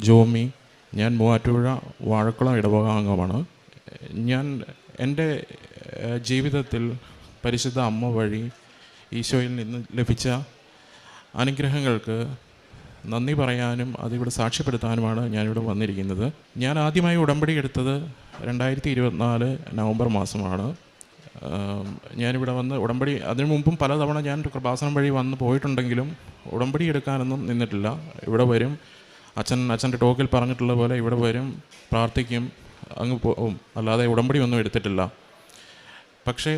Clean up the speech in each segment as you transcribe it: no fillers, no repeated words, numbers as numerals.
ജോമി. ഞാൻ മൂവാറ്റുപുഴ വാഴക്കുളം ഇടവക അംഗമാണ്. ഞാൻ എൻ്റെ ജീവിതത്തിൽ പരിശുദ്ധ അമ്മ വഴി ഈശോയിൽ നിന്ന് ലഭിച്ച അനുഗ്രഹങ്ങൾക്ക് നന്ദി പറയാനും അതിവിടെ സാക്ഷ്യപ്പെടുത്താനുമാണ് ഞാനിവിടെ വന്നിരിക്കുന്നത്. ഞാൻ ആദ്യമായി ഉടമ്പടി എടുത്തത് 2024 നവംബർ മാസമാണ്. ഞാനിവിടെ വന്ന് ഉടമ്പടി അതിനു മുമ്പും പലതവണ ഞാൻ കൃപാസനം വഴി വന്ന് പോയിട്ടുണ്ടെങ്കിലും ഉടമ്പടി എടുക്കാനൊന്നും നിന്നിട്ടില്ല. ഇവിടെ വരും, അച്ഛൻ്റെ ടോക്കിൽ പറഞ്ഞിട്ടുള്ള പോലെ ഇവിടെ വരും, പ്രാർത്ഥിക്കും, അങ്ങ് പോകും, അല്ലാതെ ഉടമ്പടി ഒന്നും എടുത്തിട്ടില്ല. പക്ഷേ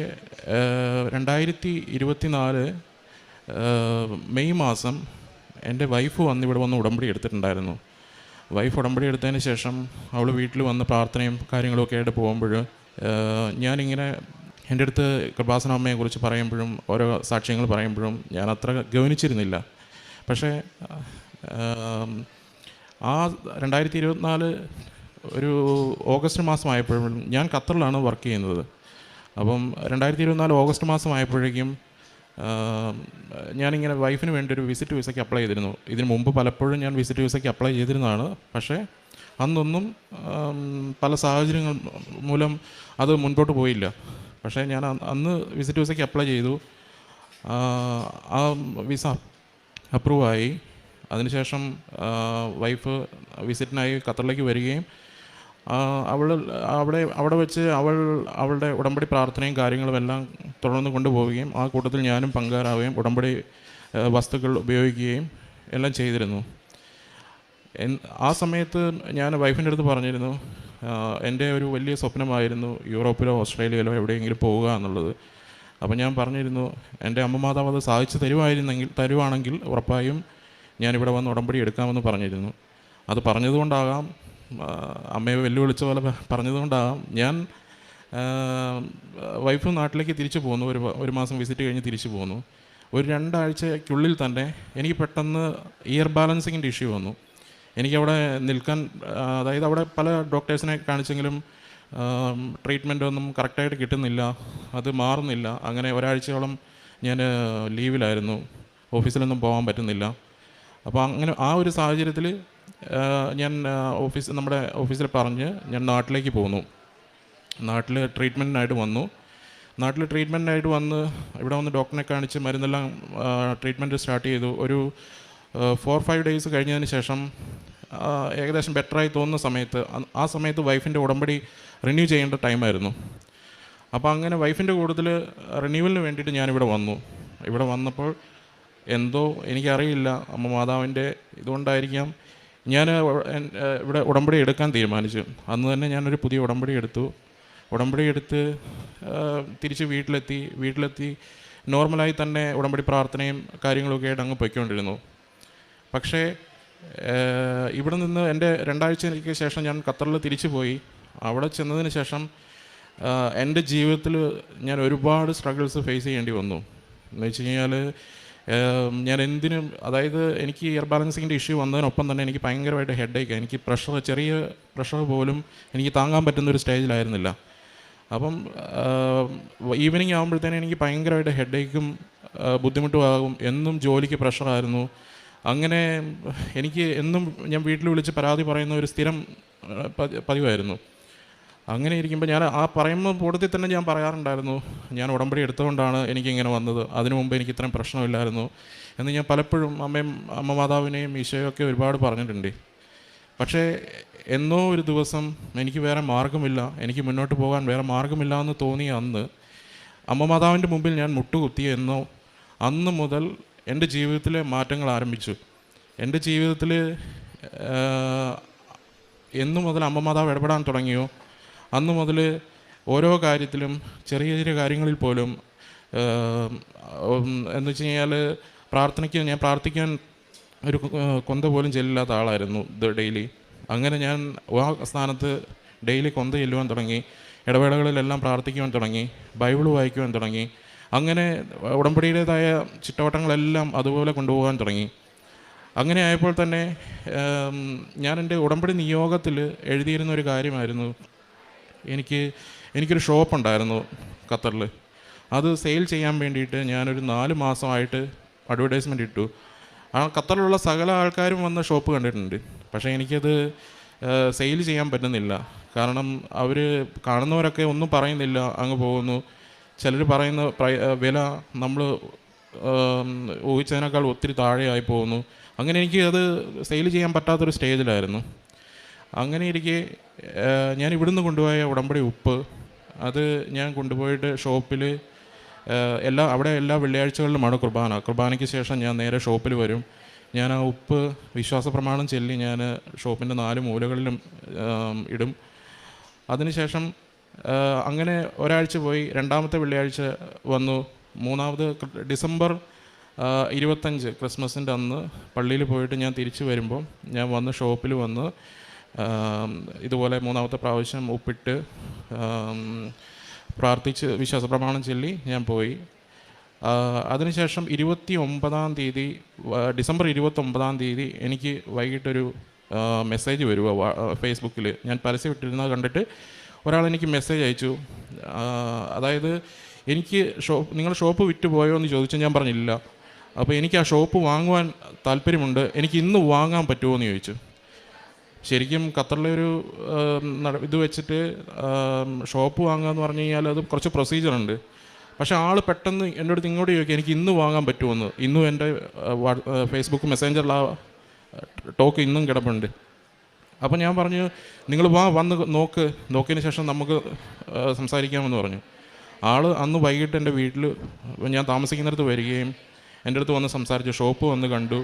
2024 മെയ് മാസം എൻ്റെ വൈഫ് ഇവിടെ വന്ന് ഉടമ്പടി എടുത്തിട്ടുണ്ടായിരുന്നു. വൈഫ് ഉടമ്പടി എടുത്തതിന് ശേഷം അവൾ വീട്ടിൽ വന്ന് പ്രാർത്ഥനയും കാര്യങ്ങളൊക്കെ ആയിട്ട് പോകുമ്പോൾ ഞാനിങ്ങനെ എൻ്റെ അടുത്ത് കൃപാസന അമ്മയെക്കുറിച്ച് പറയുമ്പോഴും ഓരോ സാക്ഷ്യങ്ങൾ പറയുമ്പോഴും ഞാൻ അത്ര ഗവനിച്ചിരുന്നില്ല. പക്ഷേ ആ 2024 ഒരു ഓഗസ്റ്റ് മാസമായപ്പോഴും ഞാൻ ഖത്തറിലാണ് വർക്ക് ചെയ്യുന്നത്. അപ്പം 2024 ഓഗസ്റ്റ് മാസമായപ്പോഴേക്കും ഞാനിങ്ങനെ വൈഫിന് വേണ്ടി ഒരു വിസിറ്റ് വിസയ്ക്ക് അപ്ലൈ ചെയ്തിരുന്നു. ഇതിന് മുമ്പ് പലപ്പോഴും ഞാൻ വിസിറ്റ് വിസയ്ക്ക് അപ്ലൈ ചെയ്തിരുന്നതാണ്. പക്ഷേ അന്നൊന്നും പല സാഹചര്യങ്ങൾ മൂലം അത് മുൻപോട്ട് പോയില്ല. പക്ഷേ ഞാൻ അന്ന് വിസിറ്റ് വിസയ്ക്ക് അപ്ലൈ ചെയ്തു. ആ വിസ അപ്രൂവായി. അതിനുശേഷം വൈഫ് വിസിറ്റിനായി ഖത്തറിലേക്ക് വരികയും അവിടെ വെച്ച് അവളുടെ ഉടമ്പടി പ്രാർത്ഥനയും കാര്യങ്ങളും എല്ലാം തുടർന്ന് കൊണ്ടുപോവുകയും ആ കൂട്ടത്തിൽ ഞാനും പങ്കാറാവുകയും ഉടമ്പടി വസ്തുക്കൾ ഉപയോഗിക്കുകയും എല്ലാം ചെയ്തിരുന്നു. ആ സമയത്ത് ഞാൻ വൈഫിൻ്റെ അടുത്ത് പറഞ്ഞിരുന്നു, എൻ്റെ ഒരു വലിയ സ്വപ്നമായിരുന്നു യൂറോപ്പിലോ ഓസ്ട്രേലിയയിലോ എവിടെയെങ്കിലും പോവുക എന്നുള്ളത്. അപ്പോൾ ഞാൻ പറഞ്ഞിരുന്നു, എൻ്റെ അമ്മ മാതാവ് അത് സാധിച്ചു തരുവാണെങ്കിൽ ഉറപ്പായും ഞാനിവിടെ വന്ന് ഉടമ്പടി എടുക്കാമെന്ന് പറഞ്ഞിരുന്നു. അത് പറഞ്ഞതുകൊണ്ടാകാം, അമ്മയെ വെല്ലുവിളിച്ച പോലെ പറഞ്ഞതുകൊണ്ടാകാം ഞാൻ വൈഫ് നാട്ടിലേക്ക് തിരിച്ചു പോന്നു. ഒരു മാസം വിസിറ്റ് കഴിഞ്ഞ് തിരിച്ചു പോന്നു. ഒരു 2 ആഴ്ചയ്ക്കുള്ളിൽ തന്നെ എനിക്ക് പെട്ടെന്ന് ഇയർ ബാലൻസിങ്ങിൻ്റെ ഇഷ്യൂ വന്നു. എനിക്കവിടെ നിൽക്കാൻ, അതായത് അവിടെ പല ഡോക്ടേഴ്സിനെ കാണിച്ചെങ്കിലും ട്രീറ്റ്മെൻറ്റൊന്നും കറക്റ്റായിട്ട് കിട്ടുന്നില്ല, അത് മാറുന്നില്ല. അങ്ങനെ ഒരാഴ്ചയോളം ഞാൻ ലീവിലായിരുന്നു, ഓഫീസിലൊന്നും പോകാൻ പറ്റുന്നില്ല. അപ്പോൾ അങ്ങനെ ആ ഒരു സാഹചര്യത്തിൽ ഞാൻ നമ്മുടെ ഓഫീസിൽ പറഞ്ഞ് ഞാൻ നാട്ടിലേക്ക് പോന്നു. നാട്ടിൽ ട്രീറ്റ്മെൻറ്റിനായിട്ട് വന്ന് ഇവിടെ വന്ന് ഡോക്ടറിനെ കാണിച്ച് മരുന്നെല്ലാം ട്രീറ്റ്മെൻറ്റ് സ്റ്റാർട്ട് ചെയ്തു. ഒരു 4-5 ഡേയ്സ് കഴിഞ്ഞതിന് ശേഷം ഏകദേശം ബെറ്ററായി തോന്നുന്ന സമയത്ത്, ആ സമയത്ത് വൈഫിൻ്റെ ഉടമ്പടി റിന്യൂ ചെയ്യേണ്ട ടൈമായിരുന്നു. അപ്പോൾ അങ്ങനെ വൈഫിൻ്റെ കൂട്ടത്തിൽ റിന്യൂവലിന് വേണ്ടിയിട്ട് ഞാനിവിടെ വന്നു. ഇവിടെ വന്നപ്പോൾ എന്തോ എനിക്കറിയില്ല, അമ്മ മാതാവിൻ്റെ ഇതുകൊണ്ടായിരിക്കാം, ഞാൻ ഇവിടെ ഉടമ്പടി എടുക്കാൻ തീരുമാനിച്ചു. അന്ന് തന്നെ ഞാനൊരു പുതിയ ഉടമ്പടി എടുത്ത് തിരിച്ച് വീട്ടിലെത്തി നോർമലായി തന്നെ ഉടമ്പടി പ്രാർത്ഥനയും കാര്യങ്ങളൊക്കെ ആയിട്ട് അങ്ങ് പൊയ്ക്കൊണ്ടിരുന്നു. പക്ഷേ ഇവിടെ നിന്ന് എൻ്റെ 2 ആഴ്ചയ്ക്ക് ശേഷം ഞാൻ ഖത്തറിൽ തിരിച്ചു പോയി. അവിടെ ചെന്നതിന് ശേഷം എൻ്റെ ജീവിതത്തിൽ ഞാൻ ഒരുപാട് സ്ട്രഗിൾസ് ഫേസ് ചെയ്യേണ്ടി വന്നു. എന്ന് വെച്ച് കഴിഞ്ഞാൽ ഞാൻ എന്തിനും, അതായത് എനിക്ക് ഇയർ ബാലൻസിങ്ങിൻ്റെ ഇഷ്യൂ വന്നതിനൊപ്പം തന്നെ എനിക്ക് ഭയങ്കരമായിട്ട് ഹെഡേക്ക്, എനിക്ക് ചെറിയ പ്രഷർ പോലും എനിക്ക് താങ്ങാൻ പറ്റുന്നൊരു സ്റ്റേജിലായിരുന്നില്ല. അപ്പം ഈവനിങ് ആകുമ്പോഴത്തേനും എനിക്ക് ഭയങ്കരമായിട്ട് ഹെഡേക്കും ബുദ്ധിമുട്ടും ആകും. എന്നും ജോലിക്ക് പ്രഷറായിരുന്നു. അങ്ങനെ എനിക്ക് എന്നും ഞാൻ വീട്ടിൽ വിളിച്ച് പരാതി പറയുന്ന ഒരു സ്ഥിരം പതിവായിരുന്നു. അങ്ങനെ ഇരിക്കുമ്പോൾ ഞാൻ ആ പറയുമ്പോൾ കൂട്ടത്തിൽ തന്നെ ഞാൻ പറയാറുണ്ടായിരുന്നു, ഞാൻ ഉടമ്പടി എടുത്തുകൊണ്ടാണ് എനിക്കിങ്ങനെ വന്നത്, അതിനു മുമ്പ് എനിക്ക് ഇത്രയും പ്രശ്നമില്ലായിരുന്നു എന്ന് ഞാൻ പലപ്പോഴും അമ്മ മാതാവിനെയും ഈശോയൊക്കെ ഒരുപാട് പറഞ്ഞിട്ടുണ്ട്. പക്ഷേ എന്നോ ഒരു ദിവസം എനിക്ക് വേറെ മാർഗ്ഗമില്ല, എനിക്ക് മുന്നോട്ട് പോകാൻ വേറെ മാർഗ്ഗമില്ല എന്ന് തോന്നിയ അന്ന് അമ്മ മാതാവിൻ്റെ മുമ്പിൽ ഞാൻ മുട്ടുകുത്തിയ അന്ന് മുതൽ എൻ്റെ ജീവിതത്തിലെ മാറ്റങ്ങൾ ആരംഭിച്ചു. എൻ്റെ ജീവിതത്തിൽ എന്നു മുതൽ അമ്മ മാതാവ് ഇടപെടാൻ തുടങ്ങിയോ അന്ന് മുതൽ ഓരോ കാര്യത്തിലും ചെറിയ കാര്യങ്ങളിൽ പോലും എന്ന് വെച്ച് കഴിഞ്ഞാൽ ഞാൻ പ്രാർത്ഥിക്കാൻ ഒരു കൊന്ത പോലും ചെല്ലില്ലാത്ത ആളായിരുന്നു ഡെയിലി. അങ്ങനെ ഞാൻ ആ സ്ഥാനത്ത് ഡെയിലി കൊന്ത ചെല്ലുവാൻ തുടങ്ങി, ഇടവേളകളിലെല്ലാം പ്രാർത്ഥിക്കുവാൻ തുടങ്ങി, ബൈബിൾ വായിക്കുവാൻ തുടങ്ങി. അങ്ങനെ ഉടമ്പടിയുടേതായ ചിട്ടവട്ടങ്ങളെല്ലാം അതുപോലെ കൊണ്ടുപോകാൻ തുടങ്ങി. അങ്ങനെ ആയപ്പോൾ തന്നെ ഞാൻ എൻ്റെ ഉടമ്പടി നിയോഗത്തിൽ എഴുതിയിരുന്ന ഒരു കാര്യമായിരുന്നു, എനിക്കൊരു ഷോപ്പുണ്ടായിരുന്നു ഖത്തറിൽ. അത് സെയിൽ ചെയ്യാൻ വേണ്ടിയിട്ട് ഞാനൊരു 4 മാസമായിട്ട് അഡ്വർടൈസ്മെൻ്റ് ഇട്ടു. ആ ഖത്തറിലുള്ള സകല ആൾക്കാരും വന്ന് ഷോപ്പ് കണ്ടിട്ടുണ്ട്. പക്ഷേ എനിക്കത് സെയിൽ ചെയ്യാൻ പറ്റുന്നില്ല. കാരണം അവർ കാണുന്നവരൊക്കെ ഒന്നും പറയുന്നില്ല, അങ്ങ് പോകുന്നു. ചിലർ പറയുന്ന വില നമ്മൾ ഊഹിച്ചതിനേക്കാൾ ഒത്തിരി താഴെയായി പോകുന്നു. അങ്ങനെ എനിക്ക് അത് സെയിൽ ചെയ്യാൻ പറ്റാത്തൊരു സ്റ്റേജിലായിരുന്നു. അങ്ങനെ ഇരിക്കെ ഞാൻ ഇവിടുന്ന് കൊണ്ടുപോയ ഉടമ്പടി ഉപ്പ്, അത് ഞാൻ കൊണ്ടുപോയിട്ട് ഷോപ്പിൽ അവിടെ എല്ലാ വെള്ളിയാഴ്ചകളിലുമാണ് കുർബാനയ്ക്ക് ശേഷം ഞാൻ നേരെ ഷോപ്പിൽ വരും. ഞാൻ ആ ഉപ്പ് വിശ്വാസ പ്രമാണം ചൊല്ലി ഞാൻ ഷോപ്പിൻ്റെ 4 മൂലകളിലും ഇടും. അതിനുശേഷം അങ്ങനെ ഒരാഴ്ച പോയി. രണ്ടാമത്തെ വെള്ളിയാഴ്ച വന്നു. മൂന്നാമത് ഡിസംബർ 25 ക്രിസ്മസിൻ്റെ അന്ന് പള്ളിയിൽ പോയിട്ട് ഞാൻ തിരിച്ചു വരുമ്പോൾ ഞാൻ വന്ന് ഷോപ്പിൽ വന്ന് ഇതുപോലെ മൂന്നാമത്തെ പ്രാവശ്യം ഉപ്പിട്ട് പ്രാർത്ഥിച്ച് വിശ്വാസ പ്രമാണം ചൊല്ലി ഞാൻ പോയി. അതിനുശേഷം 29-ാം തീയതി, ഡിസംബർ 29-ാം തീയതി എനിക്ക് വൈകിട്ടൊരു മെസ്സേജ് വരുക ഫേസ്ബുക്കിൽ. ഞാൻ പരസ്യം ഇട്ടിരുന്നത് കണ്ടിട്ട് ഒരാൾ എനിക്ക് മെസ്സേജ് അയച്ചു. അതായത് എനിക്ക് നിങ്ങൾ ഷോപ്പ് വിറ്റ് പോയോ എന്ന് ചോദിച്ചു. ഞാൻ പറഞ്ഞില്ല. അപ്പോൾ എനിക്ക് ആ ഷോപ്പ് വാങ്ങുവാൻ താല്പര്യമുണ്ട്, എനിക്ക് ഇന്ന് വാങ്ങാൻ പറ്റുമോ എന്ന് ചോദിച്ചു. ശരിക്കും ഖത്തറിലെ ഒരു ഇത് വെച്ചിട്ട് ഷോപ്പ് വാങ്ങുക എന്ന് പറഞ്ഞു കഴിഞ്ഞാൽ അത് കുറച്ച് പ്രൊസീജിയറുണ്ട്. പക്ഷേ ആൾ പെട്ടെന്ന് എൻ്റെ അടുത്ത് ഇങ്ങോട്ട് ചോദിക്കുക എനിക്ക് ഇന്ന് വാങ്ങാൻ പറ്റുമെന്ന്. ഇന്നും എൻ്റെ ഫേസ്ബുക്ക് മെസ്സഞ്ചറിൽ ആ ടോക്ക് ഇന്നും കിടപ്പുണ്ട്. അപ്പോൾ ഞാൻ പറഞ്ഞു നിങ്ങൾ വന്ന് നോക്കിയതിന് ശേഷം നമുക്ക് സംസാരിക്കാമെന്ന് പറഞ്ഞു. ആൾ അന്ന് വൈകിട്ട് എൻ്റെ വീട്ടിൽ ഞാൻ താമസിക്കുന്നിടത്ത് വരികയും എൻ്റെ അടുത്ത് വന്ന് സംസാരിച്ചു, ഷോപ്പ് വന്ന് കണ്ടു.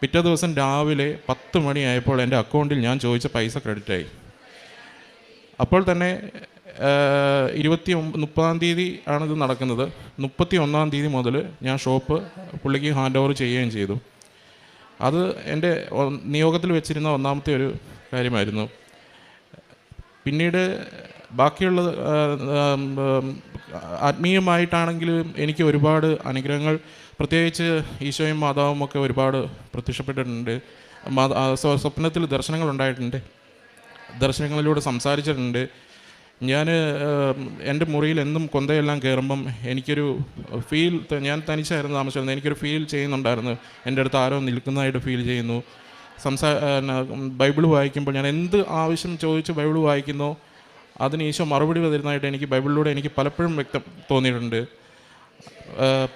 പിറ്റേ ദിവസം രാവിലെ 10 മണിയായപ്പോൾ എൻ്റെ അക്കൗണ്ടിൽ ഞാൻ ചോദിച്ച പൈസ ക്രെഡിറ്റായി. അപ്പോൾ തന്നെ 30-ാം തീയതി ആണിത് നടക്കുന്നത്. 31-ാം തീയതി മുതൽ ഞാൻ ഷോപ്പ് പുള്ളിക്ക് ഹാൻഡ് ഓവർ ചെയ്യുകയും ചെയ്തു. അത് എൻ്റെ നിയോഗത്തിൽ വെച്ചിരുന്ന ഒന്നാമത്തെ ഒരു കാര്യമായിരുന്നു. പിന്നീട് ബാക്കിയുള്ള ആത്മീയമായിട്ടാണെങ്കിലും എനിക്ക് ഒരുപാട് അനുഗ്രഹങ്ങൾ, പ്രത്യേകിച്ച് ഈശോയും മാതാവും ഒക്കെ ഒരുപാട് പ്രത്യക്ഷപ്പെട്ടിട്ടുണ്ട്. സ്വപ്നത്തിൽ ദർശനങ്ങളുണ്ടായിട്ടുണ്ട്, ദർശനങ്ങളിലൂടെ സംസാരിച്ചിട്ടുണ്ട്. ഞാൻ എൻ്റെ മുറിയിൽ എന്നും കൊന്തയെല്ലാം കയറുമ്പം എനിക്കൊരു ഫീൽ, ഞാൻ തനിച്ചായിരുന്നു താമസിച്ചിരുന്നത്, എനിക്കൊരു ഫീൽ ചെയ്യുന്നുണ്ടായിരുന്നു. എൻ്റെ അടുത്ത് ആരോ നിൽക്കുന്നതായിട്ട് ഫീൽ ചെയ്യുന്നു. ബൈബിൾ വായിക്കുമ്പോൾ ഞാൻ എന്ത് ആവശ്യം ചോദിച്ച് ബൈബിൾ വായിക്കുന്നോ അതിന് ഈശോ മറുപടി തരുന്നതായിട്ട് എനിക്ക് ബൈബിളിലൂടെ എനിക്ക് പലപ്പോഴും തോന്നിയിട്ടുണ്ട്.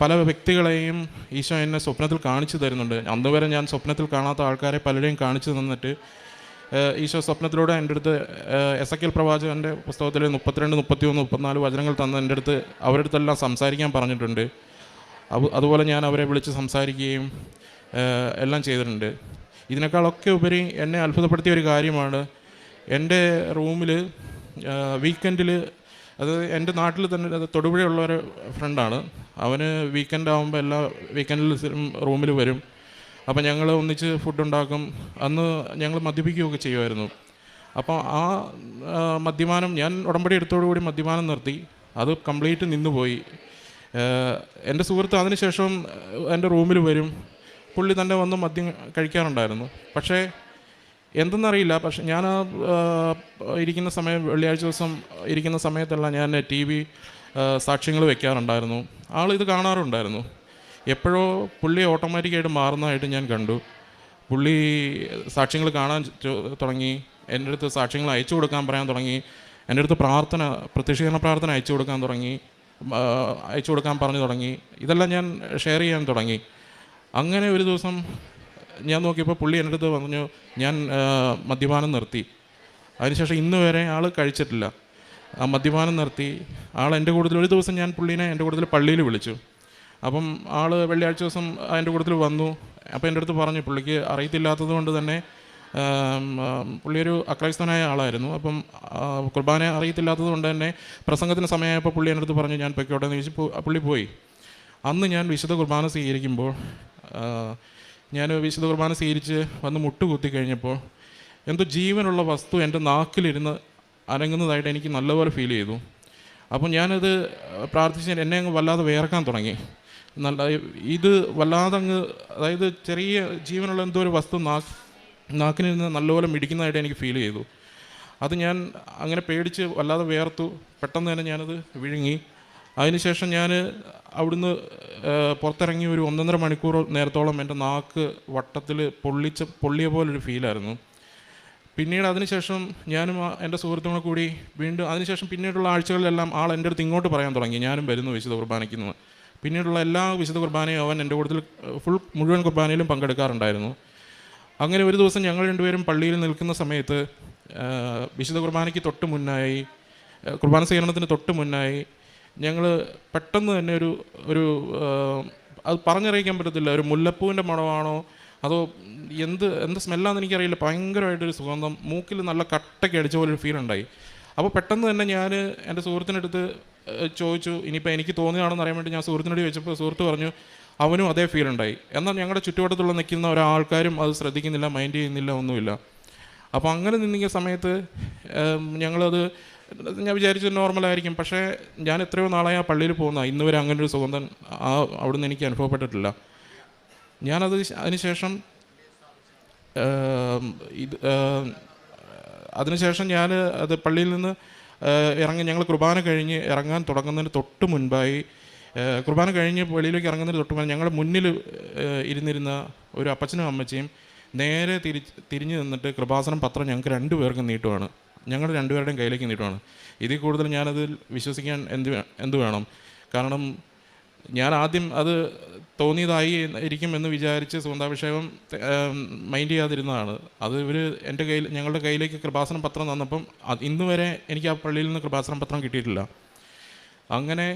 പല വ്യക്തികളെയും ഈശോ എന്നെ സ്വപ്നത്തിൽ കാണിച്ചു തരുന്നുണ്ട്. അന്ന് വരെ ഞാൻ സ്വപ്നത്തിൽ കാണാത്ത ആൾക്കാരെ പലരെയും കാണിച്ചു തന്നിട്ട് ഈശോ സ്വപ്നത്തിലൂടെ എൻ്റെ അടുത്ത് എസെക്കിയേൽ പ്രവാചകൻ്റെ പുസ്തകത്തിൽ 32, 33, 34 വചനങ്ങൾ തന്ന് എൻ്റെ അടുത്ത് അവരുടെ അടുത്തെല്ലാം സംസാരിക്കാൻ പറഞ്ഞിട്ടുണ്ട്. അതുപോലെ ഞാൻ അവരെ വിളിച്ച് സംസാരിക്കുകയും എല്ലാം ചെയ്തിട്ടുണ്ട്. ഇതിനേക്കാളൊക്കെ ഉപരി എന്നെ അത്ഭുതപ്പെടുത്തിയ ഒരു കാര്യമാണ്, എൻ്റെ റൂമിൽ വീക്കെൻഡിൽ, അത് എൻ്റെ നാട്ടിൽ തന്നെ തൊടുപുഴയുള്ള ഒരു ഫ്രണ്ടാണ്. അവന് വീക്കെൻഡ് ആകുമ്പോൾ എല്ലാ വീക്കെൻഡിൽ റൂമിൽ വരും. അപ്പോൾ ഞങ്ങൾ ഒന്നിച്ച് ഫുഡ് ഉണ്ടാക്കും. അന്ന് ഞങ്ങൾ മദ്യപിക്കുകയൊക്കെ ചെയ്യുമായിരുന്നു. അപ്പോൾ ആ മദ്യപാനം, ഞാൻ ഉടമ്പടി എടുത്തോടുകൂടി മദ്യപാനം നിർത്തി. അത് കംപ്ലീറ്റ് നിന്നുപോയി. എൻ്റെ സുഹൃത്ത് അതിനുശേഷം എൻ്റെ റൂമിൽ വരും. പുള്ളി തന്നെ വന്ന് മദ്യം കഴിക്കാറുണ്ടായിരുന്നു. പക്ഷേ എന്തെന്നറിയില്ല, പക്ഷെ ഞാൻ ഇരിക്കുന്ന സമയം, വെള്ളിയാഴ്ച ദിവസം ഇരിക്കുന്ന സമയത്തെല്ലാം ഞാൻ TV സാക്ഷ്യങ്ങൾ വെക്കാറുണ്ടായിരുന്നു. ആളിത് കാണാറുണ്ടായിരുന്നു. എപ്പോഴോ പുള്ളി ഓട്ടോമാറ്റിക്കായിട്ട് മാറുന്നതായിട്ട് ഞാൻ കണ്ടു. പുള്ളി സാക്ഷ്യങ്ങൾ കാണാൻ തുടങ്ങി, എൻ്റെ അടുത്ത് സാക്ഷ്യങ്ങൾ അയച്ചു കൊടുക്കാൻ പറയാൻ തുടങ്ങി, എൻ്റെ അടുത്ത് പ്രത്യക്ഷീകരണ പ്രാർത്ഥന അയച്ചു കൊടുക്കാൻ പറഞ്ഞു തുടങ്ങി. ഇതെല്ലാം ഞാൻ ഷെയർ ചെയ്യാൻ തുടങ്ങി. അങ്ങനെ ഒരു ദിവസം ഞാൻ നോക്കിയപ്പോൾ പുള്ളി എൻ്റെ അടുത്ത് പറഞ്ഞു ഞാൻ മദ്യപാനം നിർത്തി. അതിനുശേഷം ഇന്ന് വരെ ആൾ കഴിച്ചിട്ടില്ല. ആ മദ്യപാനം നിർത്തി. ആൾ എൻ്റെ കൂട്ടത്തിൽ, ഒരു ദിവസം ഞാൻ പുള്ളീനെ എൻ്റെ കൂട്ടത്തിൽ പള്ളിയിൽ വിളിച്ചു. അപ്പം ആൾ വെള്ളിയാഴ്ച ദിവസം എൻ്റെ കൂട്ടത്തിൽ വന്നു. അപ്പോൾ എൻ്റെ അടുത്ത് പറഞ്ഞു, പുള്ളിക്ക് അറിയത്തില്ലാത്തത് കൊണ്ട് തന്നെ, പുള്ളി ഒരു അക്രൈസ്തവനായ ആളായിരുന്നു. അപ്പം കുർബാന അറിയത്തില്ലാത്തത് കൊണ്ട് തന്നെ പ്രസംഗത്തിന് സമയമായപ്പോൾ പുള്ളി എൻ്റെ അടുത്ത് പറഞ്ഞു ഞാൻ പൊയ്ക്കോട്ടെ എന്ന് ചോദിച്ചു. പുള്ളി പോയി. അന്ന് ഞാൻ വിശുദ്ധ കുർബാന സ്വീകരിക്കുമ്പോൾ, ഞാൻ വിശുദ്ധ കുർബാന സ്വീകരിച്ച് വന്ന് മുട്ടുകുത്തി കഴിഞ്ഞപ്പോൾ എന്തോ ജീവനുള്ള വസ്തു എൻ്റെ നാക്കിലിരുന്ന് അനങ്ങുന്നതായിട്ട് എനിക്ക് നല്ലപോലെ ഫീൽ ചെയ്തു. അപ്പം ഞാനത് പ്രാർത്ഥിച്ച് എന്നെ അങ്ങ് വല്ലാതെ വേർക്കാൻ തുടങ്ങി. ഇത് വല്ലാതെ അങ്ങ്, അതായത് ചെറിയ ജീവനുള്ള എന്തോ ഒരു വസ്തു നാക്കിനിരുന്ന് നല്ലപോലെ മിടിക്കുന്നതായിട്ട് എനിക്ക് ഫീൽ ചെയ്തു. അത് ഞാൻ അങ്ങനെ പേടിച്ച് വല്ലാതെ വേർത്തു. പെട്ടെന്ന് തന്നെ ഞാനത് വിഴുങ്ങി. അതിനുശേഷം ഞാൻ അവിടുന്ന് പുറത്തിറങ്ങി ഒരു 1.5 മണിക്കൂർ നേരത്തോളം എൻ്റെ നാക്ക് വട്ടത്തിൽ പൊള്ളിയ പോലൊരു ഫീലായിരുന്നു. പിന്നീട് അതിനുശേഷം ഞാനും എൻ്റെ സുഹൃത്തുക്കളും കൂടി വീണ്ടും അതിനുശേഷം പിന്നീടുള്ള ആഴ്ചകളിലെല്ലാം ആൾ എൻ്റെ അടുത്ത് ഇങ്ങോട്ട് പറയാൻ തുടങ്ങി, ഞാനും വരുന്നു വിശുദ്ധ കുർബാനയ്ക്ക്. പിന്നീടുള്ള എല്ലാ വിശുദ്ധ കുർബാനയും അവൻ എൻ്റെ കൂട്ടത്തിൽ മുഴുവൻ കുർബാനയിലും പങ്കെടുക്കാറുണ്ടായിരുന്നു. അങ്ങനെ ഒരു ദിവസം ഞങ്ങൾ രണ്ടുപേരും പള്ളിയിൽ നിൽക്കുന്ന സമയത്ത് വിശുദ്ധ കുർബാനയ്ക്ക് തൊട്ട് മുന്നായി, കുർബാന സ്വീകരണത്തിന് തൊട്ട് മുന്നായി ഞങ്ങൾ പെട്ടെന്ന് തന്നെ ഒരു അത് പറഞ്ഞറിയിക്കാൻ പറ്റത്തില്ല, ഒരു മുല്ലപ്പൂവിൻ്റെ മണമാണോ അതോ എന്ത് സ്മെല്ലാണെന്ന് എനിക്കറിയില്ല, ഭയങ്കരമായിട്ടൊരു സുഗന്ധം, മൂക്കിൽ നല്ല കട്ടയ്ക്ക് അടിച്ച പോലൊരു ഫീൽ ഉണ്ടായി. അപ്പോൾ പെട്ടെന്ന് തന്നെ ഞാൻ എൻ്റെ സുഹൃത്തിനടുത്ത് ചോദിച്ചു, ഇനിയിപ്പോൾ എനിക്ക് തോന്നിയാണെന്ന് അറിയാൻ വേണ്ടി ഞാൻ സുഹൃത്തിനോട് ചോദിച്ചപ്പോൾ സുഹൃത്ത് പറഞ്ഞു അവനും അതേ ഫീൽ ഉണ്ടായി. എന്നാൽ ഞങ്ങളുടെ ചുറ്റുവട്ടത്തുള്ള നിൽക്കുന്ന ഒരാൾക്കാരും അത് ശ്രദ്ധിക്കുന്നില്ല, മൈൻഡ് ചെയ്യുന്നില്ല, ഒന്നുമില്ല. അപ്പോൾ അങ്ങനെ നിന്നിക്കുന്ന സമയത്ത് ഞങ്ങളത് ഞാൻ വിചാരിച്ചു നോർമലായിരിക്കും. പക്ഷേ ഞാൻ എത്രയോ നാളായി ആ പള്ളിയിൽ പോകുന്ന, ഇന്ന് വരെ അങ്ങനൊരു സുഗന്ധം അവിടുന്ന് എനിക്ക് അനുഭവപ്പെട്ടിട്ടില്ല. അതിനുശേഷം ഞാൻ അത് പള്ളിയിൽ നിന്ന് ഞങ്ങൾ കുർബാന കഴിഞ്ഞ് ഇറങ്ങാൻ തുടങ്ങുന്നതിന് തൊട്ട് മുൻപായി, കുർബാന കഴിഞ്ഞ് വെളിയിലേക്ക് ഇറങ്ങുന്നതിന് തൊട്ട് മുൻപ് ഞങ്ങളുടെ മുന്നിൽ ഇരുന്നിരുന്ന ഒരു അപ്പച്ചനും അമ്മച്ചിയും നേരെ തിരിഞ്ഞ് നിന്നിട്ട് കൃപാസനം പത്രം ഞങ്ങൾക്ക് 2 പേർക്കും നീട്ടുവാണ്, ഞങ്ങളുടെ 2 പേരുടെയും കയ്യിലേക്ക് നീട്ടുവാണ്. ഇതിൽ കൂടുതൽ ഞാനതിൽ വിശ്വസിക്കാൻ എന്ത് വേണം? കാരണം ഞാൻ ആദ്യം അത് തോന്നിയതായി ഇരിക്കുമെന്ന് വിചാരിച്ച് സുഗന്ധാഭിഷേകം മൈൻഡ് ചെയ്യാതിരുന്നതാണ്. അത് ഞങ്ങളുടെ കയ്യിലേക്ക് കൃപാസനം പത്രം തന്നപ്പം ഇന്ന് വരെ എനിക്ക് ആ പള്ളിയിൽ നിന്ന് കൃപാസനം പത്രം കിട്ടിയിട്ടില്ല. അങ്ങനെ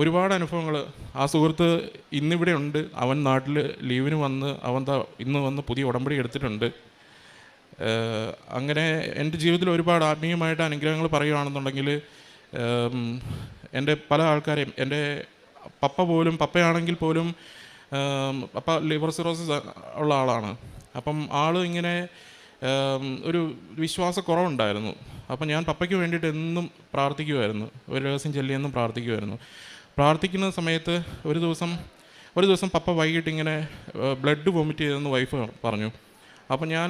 ഒരുപാട് അനുഭവങ്ങൾ. ആ സുഹൃത്ത് ഇന്നിവിടെ ഉണ്ട്, അവൻ നാട്ടിൽ ലീവിന് വന്ന് ഇന്ന് വന്ന് പുതിയ ഉടമ്പടി എടുത്തിട്ടുണ്ട്. അങ്ങനെ എൻ്റെ ജീവിതത്തിൽ ഒരുപാട് ആത്മീയമായിട്ട് അനുഗ്രഹങ്ങൾ പറയുകയാണെന്നുണ്ടെങ്കിൽ എൻ്റെ പല ആൾക്കാരെയും, എൻ്റെ പപ്പയാണെങ്കിൽ പോലും പപ്പ ലിവർ സിറോസിസ് ഉള്ള ആളാണ്. അപ്പം ആൾ ഇങ്ങനെ ഒരു വിശ്വാസക്കുറവുണ്ടായിരുന്നു. അപ്പം ഞാൻ പപ്പയ്ക്ക് വേണ്ടിയിട്ട് എന്നും പ്രാർത്ഥിക്കുമായിരുന്നു, ഒരു രഹസ്യം ചൊല്ലിയെന്നും പ്രാർത്ഥിക്കുമായിരുന്നു. പ്രാർത്ഥിക്കുന്ന സമയത്ത് ഒരു ദിവസം പപ്പ വൈകിട്ട് ഇങ്ങനെ ബ്ലഡ് വൊമിറ്റ് ചെയ്തെന്ന് വൈഫ് പറഞ്ഞു. അപ്പം ഞാൻ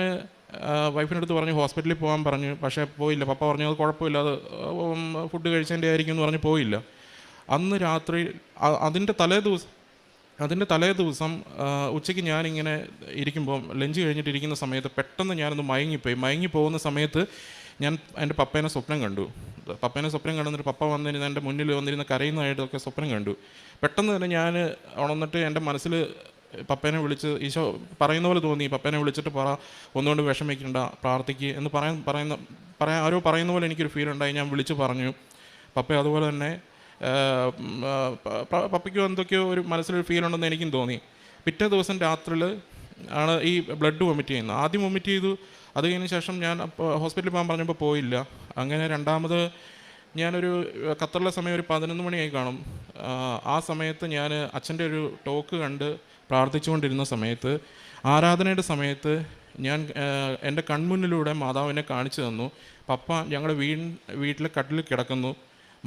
വൈഫിനടുത്ത് പറഞ്ഞു ഹോസ്പിറ്റലിൽ പോകാൻ പറഞ്ഞു. പക്ഷേ പോയില്ല. പപ്പ പറഞ്ഞു അത് കുഴപ്പമില്ല, അത് ഫുഡ് കഴിച്ചതിൻ്റെ ആയിരിക്കും എന്ന് പറഞ്ഞ് പോയില്ല. അന്ന് രാത്രി അതിൻ്റെ തലേ ദിവസം ഉച്ചയ്ക്ക് ഞാനിങ്ങനെ ഇരിക്കുമ്പോൾ, ലഞ്ച് കഴിഞ്ഞിട്ടിരിക്കുന്ന സമയത്ത് പെട്ടെന്ന് ഞാനൊന്ന് മയങ്ങിപ്പോകുന്ന സമയത്ത് ഞാൻ എൻ്റെ പപ്പേനെ സ്വപ്നം കണ്ടു. കണ്ടെന്നിട്ട് പപ്പ വന്നിരുന്ന എൻ്റെ മുന്നിൽ വന്നിരുന്ന കരയുന്നതായിട്ടൊക്കെ സ്വപ്നം കണ്ടു. പെട്ടെന്ന് തന്നെ ഞാൻ ഉണർന്നിട്ട് എൻ്റെ മനസ്സിൽ പപ്പേനെ വിളിച്ച്, ഈശോ പറയുന്ന പോലെ തോന്നി, പപ്പേനെ വിളിച്ചിട്ട് ഒന്നുകൊണ്ട് വിഷമിക്കണ്ട, പ്രാർത്ഥിക്കുക എന്ന് ആരോ പറയുന്ന പോലെ എനിക്കൊരു ഫീൽ ഉണ്ടായി. ഞാൻ വിളിച്ച് പറഞ്ഞു. പപ്പ അതുപോലെ തന്നെ പപ്പയ്ക്കും എന്തൊക്കെയോ ഒരു മനസ്സിലൊരു ഫീൽ ഉണ്ടെന്ന് എനിക്കും തോന്നി. പിറ്റേ ദിവസം രാത്രിയിൽ ആണ് ഈ ബ്ലഡ് വൊമിറ്റ് ചെയ്യുന്നത്. ആദ്യം വൊമിറ്റ് ചെയ്തു, അത് കഴിഞ്ഞ ശേഷം ഞാൻ ഹോസ്പിറ്റലിൽ പോകാൻ പറഞ്ഞപ്പോൾ പോയില്ല. അങ്ങനെ രണ്ടാമത് ഞാനൊരു ഖത്തറിലെ സമയം ഒരു 11 മണിയായി കാണും. ആ സമയത്ത് ഞാൻ അച്ഛൻ്റെ ഒരു ടോക്ക് കണ്ട് പ്രാർത്ഥിച്ചുകൊണ്ടിരുന്ന സമയത്ത്, ആരാധനയുടെ സമയത്ത് ഞാൻ എൻ്റെ കൺമുന്നിലൂടെ മാതാവിനെ കാണിച്ചു തന്നു. പപ്പ ഞങ്ങളുടെ വീട്ടിലെ കട്ടിലിൽ കിടക്കുന്നു.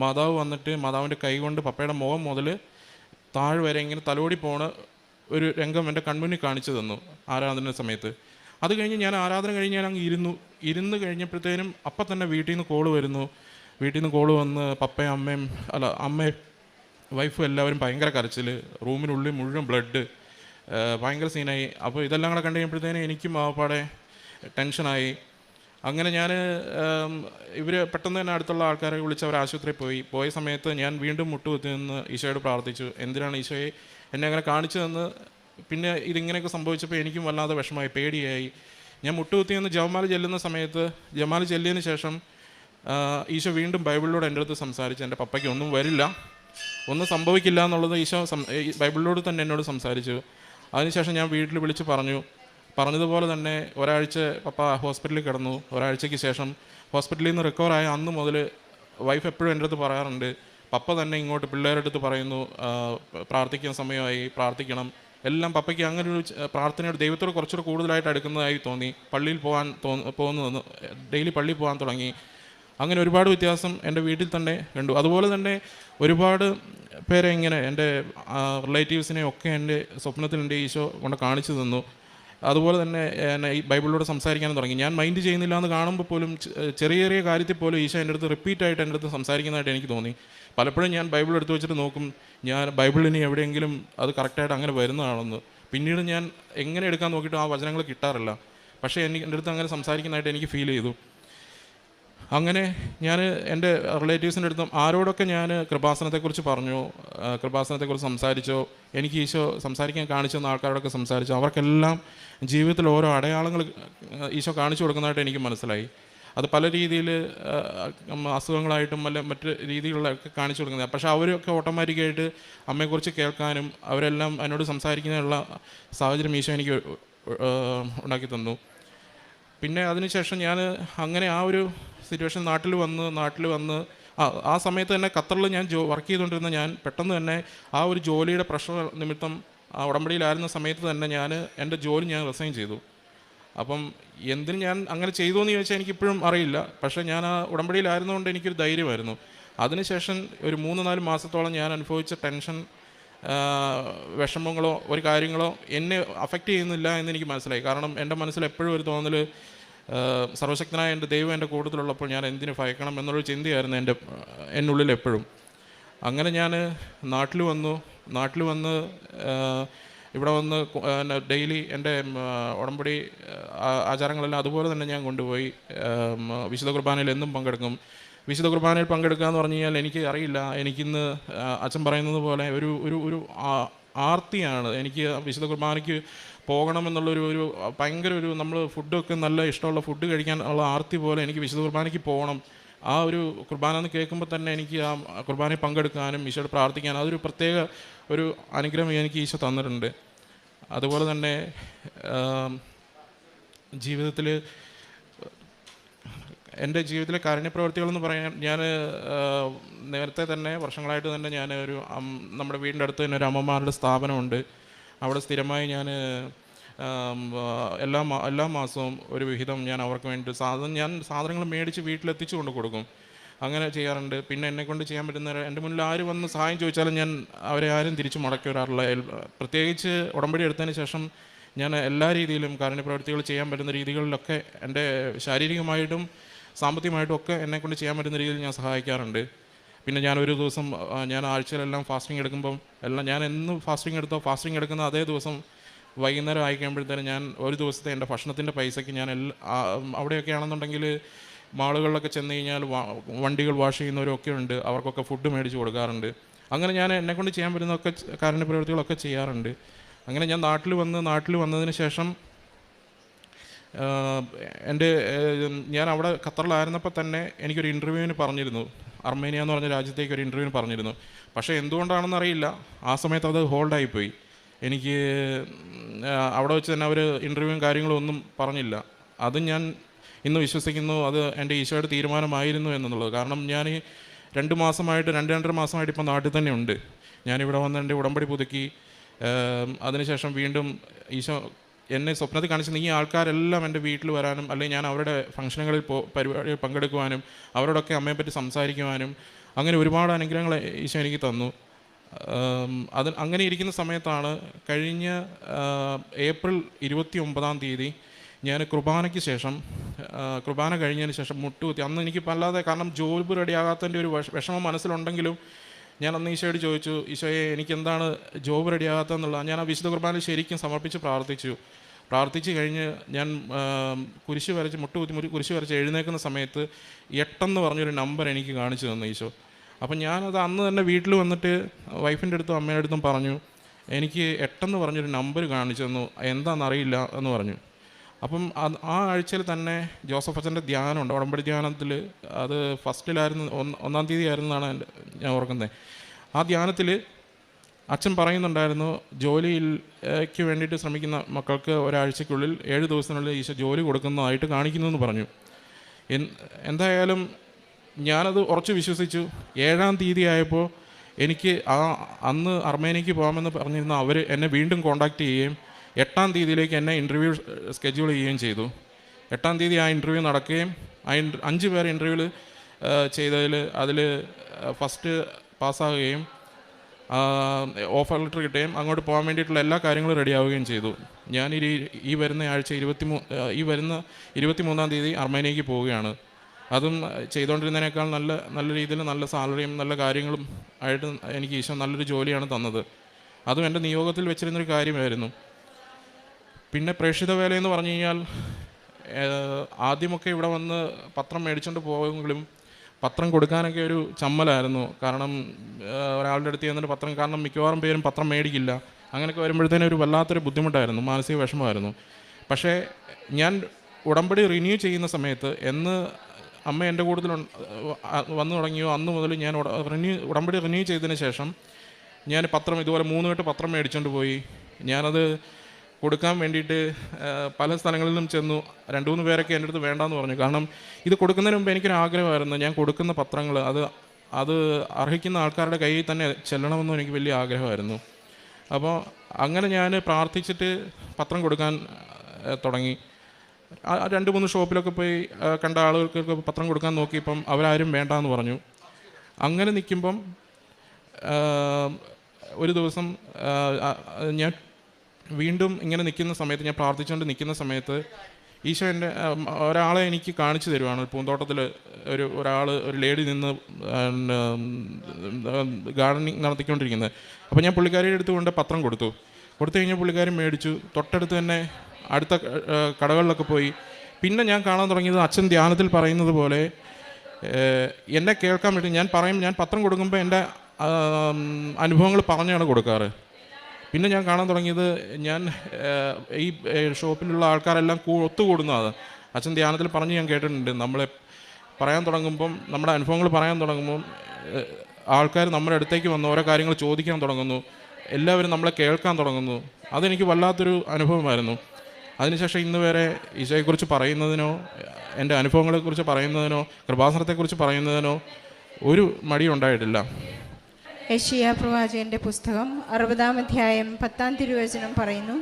മാതാവ് വന്നിട്ട് മാതാവിൻ്റെ കൈ കൊണ്ട് പപ്പയുടെ മുഖം മുതൽ താഴെ വരെ ഇങ്ങനെ തലോടി പോണ ഒരു രംഗം എൻ്റെ കൺമുന്നിൽ കാണിച്ചു തന്നു ആരാധന സമയത്ത്. അത് കഴിഞ്ഞ് ഞാൻ ആരാധന കഴിഞ്ഞ് ഞാൻ അങ്ങ് ഇരുന്ന് കഴിഞ്ഞപ്പോഴത്തേനും അപ്പം തന്നെ വീട്ടിൽ നിന്ന് കോള് വന്ന് പപ്പയും അമ്മയും വൈഫും എല്ലാവരും ഭയങ്കര കരച്ചിൽ, റൂമിനുള്ളിൽ മുഴുവൻ ബ്ലഡ്, ഭയങ്കര സീനായി. അപ്പോൾ ഇതെല്ലാം കൂടെ കണ്ടു കഴിയുമ്പോഴത്തേനും എനിക്കും ആപ്പാടെ ടെൻഷനായി. അങ്ങനെ ഞാൻ പെട്ടെന്ന് തന്നെ അടുത്തുള്ള ആൾക്കാരെ വിളിച്ച് അവർ ആശുപത്രിയിൽ പോയ സമയത്ത് ഞാൻ വീണ്ടും മുട്ടുകുത്തി നിന്ന് ഈശോയോട് പ്രാർത്ഥിച്ചു, എന്തിനാണ് ഈശോയെ എന്നെ അങ്ങനെ കാണിച്ചു തന്ന്. പിന്നെ ഇതിങ്ങനെയൊക്കെ സംഭവിച്ചപ്പോൾ എനിക്കും വല്ലാതെ വിഷമമായി, പേടിയായി. ഞാൻ മുട്ടുകുത്തി നിന്ന് ജപമാല ചെല്ലിയതിന് ശേഷം ഈശോ വീണ്ടും ബൈബിളിലൂടെ എൻ്റെ അടുത്ത് സംസാരിച്ചു. എൻ്റെ പപ്പയ്ക്ക് ഒന്നും വരില്ല, ഒന്നും സംഭവിക്കില്ല എന്നുള്ളത് ഈശോ ബൈബിളിലൂടെ തന്നെ എന്നോട് സംസാരിച്ചു. അതിനുശേഷം ഞാൻ വീട്ടിൽ വിളിച്ച് പറഞ്ഞതുപോലെ തന്നെ ഒരാഴ്ച പപ്പ ഹോസ്പിറ്റലിൽ കിടന്നു. ഒരാഴ്ചയ്ക്ക് ശേഷം ഹോസ്പിറ്റലിൽ നിന്ന് റിക്കവറായ അന്ന് മുതൽ വൈഫ് എപ്പോഴും എൻ്റെ അടുത്ത് പറയാറുണ്ട്, പപ്പ തന്നെ ഇങ്ങോട്ട് പിള്ളേരുടെ അടുത്ത് പറയുന്നു പ്രാർത്ഥിക്കാൻ സമയമായി, പ്രാർത്ഥിക്കണം എല്ലാം. പപ്പയ്ക്ക് അങ്ങനെ ഒരു പ്രാർത്ഥനയോട് ദൈവത്തോട് കുറച്ചുകൂടെ കൂടുതലായിട്ട് അടുക്കുന്നതായി തോന്നി. പള്ളിയിൽ പോകുന്നത് ഡെയിലി പള്ളിയിൽ പോകാൻ തുടങ്ങി. അങ്ങനെ ഒരുപാട് വ്യത്യാസം എൻ്റെ വീട്ടിൽ തന്നെ കണ്ടു. അതുപോലെ തന്നെ ഒരുപാട് പേരെ ഇങ്ങനെ എൻ്റെ റിലേറ്റീവ്സിനെ ഒക്കെ എൻ്റെ സ്വപ്നത്തിൽ എൻ്റെ ഈശോ കൊണ്ട് കാണിച്ചു തന്നു. അതുപോലെ തന്നെ എന്നെ ഈ ബൈബിളിലൂടെ സംസാരിക്കാനും തുടങ്ങി. ഞാൻ മൈൻഡ് ചെയ്യുന്നില്ല എന്ന് കാണുമ്പോൾ പോലും ചെറിയ ചെറിയ കാര്യത്തിൽ പോലും ഈശോ എൻ്റെ അടുത്ത് റിപ്പീറ്റായിട്ട് എൻ്റെ അടുത്ത് സംസാരിക്കുന്നതായിട്ട് എനിക്ക് തോന്നി. പലപ്പോഴും ഞാൻ ബൈബിൾ എടുത്ത് വെച്ചിട്ട് നോക്കും, ഞാൻ ബൈബിളിന് എവിടെയെങ്കിലും അത് കറക്റ്റായിട്ട് അങ്ങനെ വരുന്നതാണെന്ന്. പിന്നീട് ഞാൻ എങ്ങനെ എടുക്കാൻ നോക്കിയിട്ട് ആ വചനങ്ങൾ കിട്ടാറില്ല. പക്ഷേ എൻ്റെ അടുത്ത് അങ്ങനെ സംസാരിക്കുന്നതായിട്ട് എനിക്ക് ഫീൽ ചെയ്തു. അങ്ങനെ ഞാൻ എൻ്റെ റിലേറ്റീവ്സിൻ്റെ അടുത്തും ആരോടൊക്കെ ഞാൻ കൃപാസനത്തെക്കുറിച്ച് പറഞ്ഞു, കൃപാസനത്തെക്കുറിച്ച് സംസാരിച്ചോ, എനിക്ക് ഈശോ സംസാരിക്കാൻ കാണിച്ചു തന്ന ആൾക്കാരോടൊക്കെ സംസാരിച്ചു. അവർക്കെല്ലാം ജീവിതത്തിൽ ഓരോ അടയാളങ്ങൾ ഈശോ കാണിച്ചു കൊടുക്കുന്നതായിട്ട് എനിക്ക് മനസ്സിലായി. അത് പല രീതിയിൽ അസുഖങ്ങളായിട്ടും അല്ല മറ്റ് രീതികളിലൊക്കെ കാണിച്ചു കൊടുക്കുന്നത്. പക്ഷേ അവരൊക്കെ ഓട്ടോമാറ്റിക്കായിട്ട് അമ്മയെക്കുറിച്ച് കേൾക്കാനും അവരെല്ലാം എന്നോട് സംസാരിക്കുന്നതിനുള്ള സാഹചര്യം ഈശോ എനിക്ക് ഉണ്ടാക്കി തന്നു. പിന്നെ അതിനുശേഷം ഞാൻ അങ്ങനെ ആ ഒരു സിറ്റുവേഷൻ നാട്ടിൽ വന്ന് ആ സമയത്ത് തന്നെ ഖത്തറിൽ ഞാൻ വർക്ക് ചെയ്തുകൊണ്ടിരുന്ന ഞാൻ പെട്ടെന്ന് തന്നെ ആ ഒരു ജോലിയുടെ പ്രഷർ നിമിത്തം ആ ഉടമ്പടിയിലായിരുന്ന സമയത്ത് തന്നെ ഞാൻ എൻ്റെ ജോലി ഞാൻ റിസൈൻ ചെയ്തു. അപ്പം എന്തിന് ഞാൻ അങ്ങനെ ചെയ്തു എന്ന് ചോദിച്ചാൽ എനിക്കിപ്പോഴും അറിയില്ല. പക്ഷേ ഞാൻ ആ ഉടമ്പടിയിലായിരുന്നതുകൊണ്ട് എനിക്കൊരു ധൈര്യമായിരുന്നു. അതിനുശേഷം ഒരു 3-4 മാസത്തോളം ഞാൻ അനുഭവിച്ച ടെൻഷൻ, വിഷമങ്ങളോ ഒരു കാര്യങ്ങളോ എന്നെ അഫക്റ്റ് ചെയ്യുന്നില്ല എന്നെനിക്ക് മനസ്സിലായി. കാരണം എൻ്റെ മനസ്സിൽ എപ്പോഴും ഒരു തോന്നൽ, സർവശക്തനായ എൻ്റെ ദൈവം എൻ്റെ കൂട്ടത്തിലുള്ളപ്പോൾ ഞാൻ എന്തിനു ഭയക്കണം എന്നുള്ളൊരു ചിന്തയായിരുന്നു എൻ്റെ ഉള്ളിൽ എപ്പോഴും. അങ്ങനെ ഞാൻ നാട്ടിൽ വന്ന് ഇവിടെ വന്ന് ഡെയിലി എൻ്റെ ഉടമ്പടി ആചാരങ്ങളെല്ലാം അതുപോലെ തന്നെ ഞാൻ കൊണ്ടുപോയി വിശുദ്ധ കുർബാനയിൽ എന്നും പങ്കെടുക്കും. വിശുദ്ധ കുർബാനയിൽ പങ്കെടുക്കുക എന്ന് പറഞ്ഞു കഴിഞ്ഞാൽ എനിക്ക് അറിയില്ല, എനിക്കിന്ന് അച്ഛൻ പറയുന്നത് പോലെ ഒരു ആർത്തിയാണ്. എനിക്ക് വിശുദ്ധ കുർബാനയ്ക്ക് പോകണമെന്നുള്ളൊരു ഭയങ്കര നമ്മൾ ഫുഡൊക്കെ നല്ല ഇഷ്ടമുള്ള ഫുഡ് കഴിക്കാൻ ഉള്ള ആർത്തി പോലെ എനിക്ക് വിശുദ്ധ കുർബാനയ്ക്ക് പോകണം. ആ ഒരു കുർബാന എന്ന് കേൾക്കുമ്പോൾ തന്നെ എനിക്ക് ആ കുർബാനയിൽ പങ്കെടുക്കാനും ഈശോയോട് പ്രാർത്ഥിക്കാനും അതൊരു പ്രത്യേക ഒരു അനുഗ്രഹം എനിക്ക് ഈശോ തന്നിട്ടുണ്ട്. അതുപോലെ തന്നെ എൻ്റെ ജീവിതത്തിലെ കാരുണ്യപ്രവൃത്തികളെന്ന് പറയാൻ ഞാൻ നേരത്തെ തന്നെ വർഷങ്ങളായിട്ട് തന്നെ ഞാൻ നമ്മുടെ വീടിൻ്റെ അടുത്ത് തന്നെ ഒരു അമ്മമാരുടെ സ്ഥാപനമുണ്ട്. അവിടെ സ്ഥിരമായി ഞാൻ എല്ലാ മാസവും ഒരു വിഹിതം ഞാൻ അവർക്ക് വേണ്ടി സാധനങ്ങൾ മേടിച്ച് വീട്ടിലെത്തിച്ചു കൊണ്ട് കൊടുക്കും. അങ്ങനെ ചെയ്യാറുണ്ട്. പിന്നെ എന്നെക്കൊണ്ട് ചെയ്യാൻ പറ്റുന്ന, എൻ്റെ മുന്നിൽ ആര് വന്ന് സഹായം ചോദിച്ചാലും ഞാൻ അവരെ ആരും തിരിച്ചു മടക്കി വരാറില്ല. പ്രത്യേകിച്ച് ഉടമ്പടി എടുത്തതിന് ശേഷം ഞാൻ എല്ലാ രീതിയിലും കാരുണ്യപ്രവൃത്തികൾ ചെയ്യാൻ പറ്റുന്ന രീതികളിലൊക്കെ എൻ്റെ ശാരീരികമായിട്ടും സാമ്പത്തികമായിട്ടും ഒക്കെ എന്നെക്കൊണ്ട് ചെയ്യാൻ പറ്റുന്ന രീതിയിൽ ഞാൻ സഹായിക്കാറുണ്ട്. പിന്നെ ഞാനൊരു ദിവസം ഞാൻ ആഴ്ചയിലെല്ലാം ഫാസ്റ്റിംഗ് എടുക്കുമ്പം ഞാൻ എന്ന് ഫാസ്റ്റിംഗ് എടുക്കുന്ന അതേ ദിവസം വൈകുന്നേരം ആയിക്കഴിയുമ്പോഴത്തേനും ഞാൻ ഒരു ദിവസത്തെ എൻ്റെ ഭക്ഷണത്തിൻ്റെ പൈസയ്ക്ക് ഞാൻ അവിടെയൊക്കെ ആണെന്നുണ്ടെങ്കിൽ മാളുകളിലൊക്കെ ചെന്ന് കഴിഞ്ഞാൽ വണ്ടികൾ വാഷ് ചെയ്യുന്നവരൊക്കെ ഉണ്ട്, അവർക്കൊക്കെ ഫുഡ് മേടിച്ച് കൊടുക്കാറുണ്ട്. അങ്ങനെ ഞാൻ എന്നെക്കൊണ്ട് ചെയ്യാൻ പറ്റുന്നതൊക്കെ കാരുണ്യ പ്രവൃത്തികളൊക്കെ ചെയ്യാറുണ്ട്. അങ്ങനെ ഞാൻ നാട്ടിൽ വന്നതിന് ശേഷം ഞാൻ അവിടെ ഖത്തറിലായിരുന്നപ്പോൾ തന്നെ എനിക്കൊരു ഇൻ്റർവ്യൂവിന് പറഞ്ഞിരുന്നു, അർമേനിയ എന്ന് പറഞ്ഞ രാജ്യത്തേക്ക് ഒരു ഇൻ്റർവ്യൂവിന് പറഞ്ഞിരുന്നു. പക്ഷേ എന്തുകൊണ്ടാണെന്ന് അറിയില്ല, ആ സമയത്ത് അത് ഹോൾഡായിപ്പോയി. എനിക്ക് അവിടെ വെച്ച് തന്നെ അവർ ഇൻ്റർവ്യൂവും കാര്യങ്ങളും ഒന്നും പറഞ്ഞില്ല. അത് ഞാൻ ഇന്ന് വിശ്വസിക്കുന്നു അത് എൻ്റെ ഈശോയുടെ തീരുമാനമായിരുന്നു എന്നുള്ളത്. കാരണം ഞാൻ 2 മാസമായിട്ട് 2-2.5 മാസമായിട്ട് ഇപ്പോൾ നാട്ടിൽ തന്നെ ഉണ്ട്. ഞാനിവിടെ വന്ന് എൻ്റെ ഉടമ്പടി പുതുക്കി അതിനുശേഷം വീണ്ടും ഈശോ എന്നെ സ്വപ്നത്തിൽ കാണിച്ചിരുന്ന ഈ ആൾക്കാരെല്ലാം എൻ്റെ വീട്ടിൽ വരാനും അല്ലെങ്കിൽ ഞാൻ അവരുടെ ഫംഗ്ഷനുകളിൽ പരിപാടിയിൽ പങ്കെടുക്കുവാനും അവരോടൊക്കെ അമ്മയെപ്പറ്റി സംസാരിക്കുവാനും അങ്ങനെ ഒരുപാട് അനുഗ്രഹങ്ങൾ ഈശോ എനിക്ക് തന്നു. അങ്ങനെ ഇരിക്കുന്ന സമയത്താണ് കഴിഞ്ഞ ഏപ്രിൽ 29-ാം തീയതി ഞാൻ കുർബാനയ്ക്ക് ശേഷം കുർബാന കഴിഞ്ഞതിന് ശേഷം മുട്ടുകുത്തി. അന്ന് എനിക്ക് വല്ലാതെ, കാരണം ജോബ് റെഡിയാകാത്തതിൻ്റെ ഒരു വിഷമം മനസ്സിലുണ്ടെങ്കിലും ഞാൻ അന്ന് ഈശോയോട് ചോദിച്ചു, ഈശോയെ എനിക്കെന്താണ് ജോബ് റെഡിയാകാത്തതെന്നുള്ളത്. ഞാൻ ആ വിശുദ്ധ കുർബാനയിൽ ശരിക്കും സമർപ്പിച്ച് പ്രാർത്ഥിച്ച് കഴിഞ്ഞ് ഞാൻ മുട്ടുകുത്തി കുരിശ് വരച്ച് എഴുന്നേൽക്കുന്ന സമയത്ത് 8 എന്ന് പറഞ്ഞൊരു നമ്പർ എനിക്ക് കാണിച്ചു തന്നു ഈശോ. അപ്പം ഞാനത് അന്ന് തന്നെ വീട്ടിൽ വന്നിട്ട് വൈഫിൻ്റെ അടുത്തും അമ്മയുടെ അടുത്തും പറഞ്ഞു, എനിക്ക് 8 എന്ന് പറഞ്ഞൊരു നമ്പർ കാണിച്ചു തന്നു, എന്താണെന്നറിയില്ല എന്ന് പറഞ്ഞു. അപ്പം ആ ആഴ്ചയിൽ തന്നെ ജോസഫ് അച്ഛൻ്റെ ധ്യാനമുണ്ട്, ഉടമ്പടി ധ്യാനത്തിൽ. അത് ഫസ്റ്റിലായിരുന്നു, 1-ാം തീയതി ആയിരുന്നാണ് ഞാൻ ഓർക്കുന്നത്. ആ ധ്യാനത്തിൽ അച്ഛൻ പറയുന്നുണ്ടായിരുന്നു, ജോലിക്ക് വേണ്ടിയിട്ട് ശ്രമിക്കുന്ന മക്കൾക്ക് ഒരാഴ്ചയ്ക്കുള്ളിൽ 7 ദിവസത്തിനുള്ളിൽ ഈശോ ജോലി കൊടുക്കുന്നതായിട്ട് കാണിക്കുന്നു എന്ന് പറഞ്ഞു. എന്തായാലും ഞാനത് ഉറച്ച് വിശ്വസിച്ചു. 7-ാം തീയതി ആയപ്പോൾ എനിക്ക് അന്ന് അർമേനിയയ്ക്ക് പോകാമെന്ന് പറഞ്ഞിരുന്ന അവർ എന്നെ വീണ്ടും കോൺടാക്റ്റ് ചെയ്യുകയും 8-ാം തീയതിയിലേക്ക് എന്നെ ഇൻ്റർവ്യൂ സ്കെഡ്യൂൾ ചെയ്യുകയും ചെയ്തു. 8-ാം തീയതി ആ ഇൻ്റർവ്യൂ നടക്കുകയും 5 പേർ ഇൻ്റർവ്യൂവിൽ ചെയ്തതിൽ അതിൽ ഫസ്റ്റ് പാസ്സാകുകയും ഓഫർ ലെറ്റർ കിട്ടുകയും അങ്ങോട്ട് പോകാൻ വേണ്ടിയിട്ടുള്ള എല്ലാ കാര്യങ്ങളും റെഡിയാവുകയും ചെയ്തു. ഞാൻ ഈ വരുന്ന ആഴ്ച ഈ വരുന്ന 23-ാം തീയതി അർമേനിയയ്ക്ക് പോവുകയാണ്. അതും ചെയ്തുകൊണ്ടിരുന്നതിനേക്കാൾ നല്ല രീതിയിൽ നല്ല സാലറിയും നല്ല കാര്യങ്ങളും ആയിട്ട് എനിക്ക് ഈശോ നല്ലൊരു ജോലിയാണ് തന്നത്. അതും എൻ്റെ നിയോഗത്തിൽ വെച്ചിരുന്നൊരു കാര്യമായിരുന്നു. പിന്നെ പ്രേക്ഷിത വേലയെന്ന് പറഞ്ഞു കഴിഞ്ഞാൽ ആദ്യമൊക്കെ ഇവിടെ വന്ന് പത്രം മേടിച്ചുകൊണ്ട് പോകുമെങ്കിലും പത്രം കൊടുക്കാനൊക്കെ ഒരു ചമ്മലായിരുന്നു. കാരണം ഒരാളുടെ അടുത്ത് ചെന്നിട്ട് പത്രം, കാരണം മിക്കവാറും പേരും പത്രം മേടിക്കില്ല. അങ്ങനെയൊക്കെ വരുമ്പോഴത്തേനും ഒരു വല്ലാത്തൊരു ബുദ്ധിമുട്ടായിരുന്നു, മാനസിക വിഷമമായിരുന്നു. പക്ഷേ ഞാൻ ഉടമ്പടി റിന്യൂ ചെയ്യുന്ന സമയത്ത് അമ്മ എൻ്റെ കൂടുതൽ വന്നു തുടങ്ങിയോ അന്ന് മുതൽ ഞാൻ ഉടമ്പടി റിന്യൂ ചെയ്തതിന് ശേഷം ഞാൻ പത്രം ഇതുപോലെ 3 കെട്ട് പത്രം മേടിച്ചുകൊണ്ട് പോയി. ഞാനത് കൊടുക്കാൻ വേണ്ടിയിട്ട് പല സ്ഥലങ്ങളിലും ചെന്നു. 2-3 പേരൊക്കെ എൻ്റെ അടുത്ത് വേണ്ടാന്ന് പറഞ്ഞു. കാരണം ഇത് കൊടുക്കുന്നതിന് മുമ്പ് എനിക്കൊരു ആഗ്രഹമായിരുന്നു, ഞാൻ കൊടുക്കുന്ന പത്രങ്ങൾ അത് അർഹിക്കുന്ന ആൾക്കാരുടെ കയ്യിൽ തന്നെ ചെല്ലണമെന്നും എനിക്ക് വലിയ ആഗ്രഹമായിരുന്നു. അപ്പോൾ അങ്ങനെ ഞാൻ പ്രാർത്ഥിച്ചിട്ട് പത്രം കൊടുക്കാൻ തുടങ്ങി. 2-3 ഷോപ്പിലൊക്കെ പോയി കണ്ട ആളുകൾക്കൊക്കെ പത്രം കൊടുക്കാൻ നോക്കിയപ്പം അവരാരും വേണ്ടാന്ന് പറഞ്ഞു. അങ്ങനെ നിൽക്കുമ്പം ഒരു ദിവസം ഞാൻ വീണ്ടും ഇങ്ങനെ നിൽക്കുന്ന സമയത്ത്, ഞാൻ പ്രാർത്ഥിച്ചുകൊണ്ട് നിൽക്കുന്ന സമയത്ത് ഈശോ ഒരാളെ എനിക്ക് കാണിച്ചു തരുവാണ്. പൂന്തോട്ടത്തിൽ ഒരാൾ ഒരു ലേഡി നിന്ന് ഗാർഡനിങ് നടത്തിക്കൊണ്ടിരിക്കുന്നത്. അപ്പോൾ ഞാൻ പുള്ളിക്കാരിയുടെ അടുത്ത് കൊണ്ട് പത്രം കൊടുത്തു കഴിഞ്ഞാൽ പുള്ളിക്കാരി മേടിച്ചു. തൊട്ടടുത്ത് തന്നെ അടുത്ത കടകളിലൊക്കെ പോയി. പിന്നെ ഞാൻ കാണാൻ തുടങ്ങിയത് അച്ഛൻ ധ്യാനത്തിൽ പറയുന്നത് പോലെ എന്നെ കേൾക്കാൻ വേണ്ടി ഞാൻ പത്രം കൊടുക്കുമ്പോൾ എൻ്റെ അനുഭവങ്ങൾ പറഞ്ഞാണ് കൊടുക്കാറ്. പിന്നെ ഞാൻ കാണാൻ തുടങ്ങിയത് ഈ ഷോപ്പിലുള്ള ആൾക്കാരെല്ലാം ഒത്തുകൂടുന്നതാണ്. അച്ഛൻ ധ്യാനത്തിൽ പറഞ്ഞ് ഞാൻ കേട്ടിട്ടുണ്ട്, നമ്മളെ പറയാൻ തുടങ്ങുമ്പം, നമ്മുടെ അനുഭവങ്ങൾ പറയാൻ തുടങ്ങുമ്പം ആൾക്കാർ നമ്മുടെ അടുത്തേക്ക് വന്ന് ഓരോ കാര്യങ്ങൾ ചോദിക്കാൻ തുടങ്ങുന്നു, എല്ലാവരും നമ്മളെ കേൾക്കാൻ തുടങ്ങുന്നു. അതെനിക്ക് വല്ലാത്തൊരു അനുഭവമായിരുന്നു. അതിനുശേഷം ഇന്ന് വരെ ഈശോയെക്കുറിച്ച് പറയുന്നതിനോ എൻ്റെ അനുഭവങ്ങളെക്കുറിച്ച് പറയുന്നതിനോ കൃപാസനത്തെക്കുറിച്ച് പറയുന്നതിനോ ഒരു മടിയും ഉണ്ടായിട്ടില്ല. യെശയ്യാ പ്രവാചകന്റെ പുസ്തകം 60-ാം അധ്യായം 10-ാം തിരുവചനം പറയുന്നു,